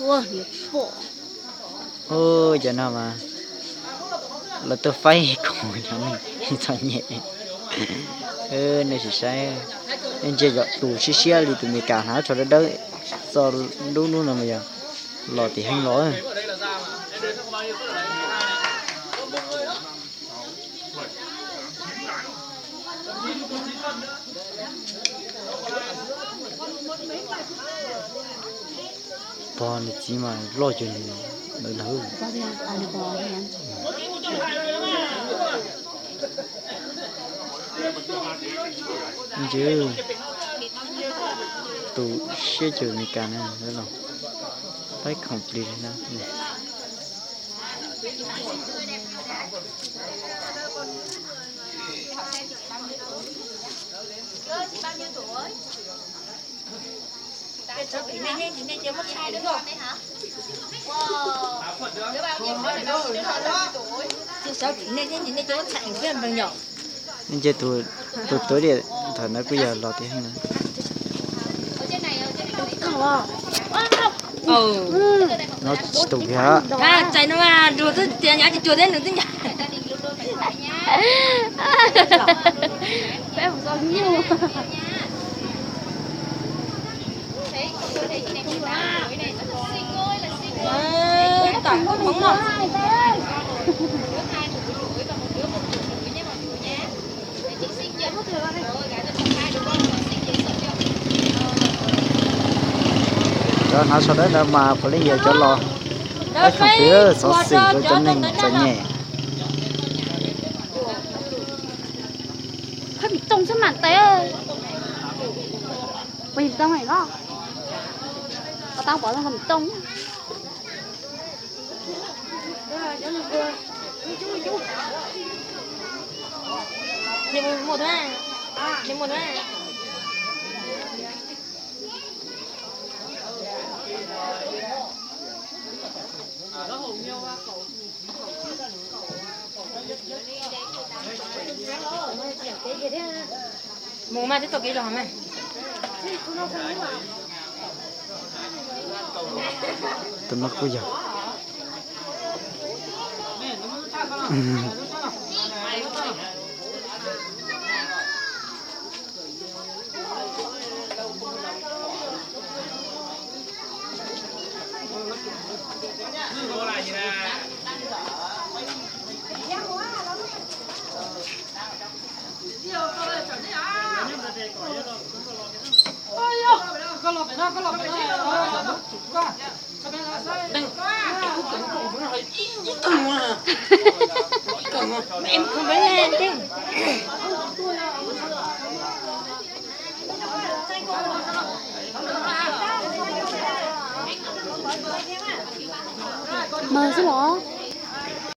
Ủa, hiệp bộ. Ôi giờ nào mà là tôi phải cùng với mình sao nhẹ này thì sai nên chơi giọt tù xí xí đi tụi mình cả há cho nó đỡ sao đúng đúng là bây giờ lò thì hành lò bò này chỉ mà lo chuyện đỡ đỡ Bò đi ăn, ăn bò đi ăn. chứ tụ xe chở mình cả này đấy là phải complete nè Bao nhiêu tuổi? Cháu chị này chưa mất 2 đứa con đấy hả? Wow. Đứa bao nhiêu tuổi? Cháu chị này chưa mất thành với em nhỏ. nên chơi tụ tối đi thằng nó bây giờ lọt thì hay nè nó tụ hả À chạy nó mà đùa tới tiền nhà chị chùa đến được tới nhà. Bé không sao nhiều. Tỏi có bóng rồi. đó nó sau đó là mà phải lấy giờ cho lo cái không biết xót xỉ cho nên cho nhẹ Hơi bị trông trên màn té. Bị tông này đó. Tao bỏ ra hầm trông. Đi một thôi à? Đi một thôi à? Mùng mai tiếp tục đi rồi hả mày? tôi mất bây giờ Em không phải lên chứ. Mờ chứ bỏ.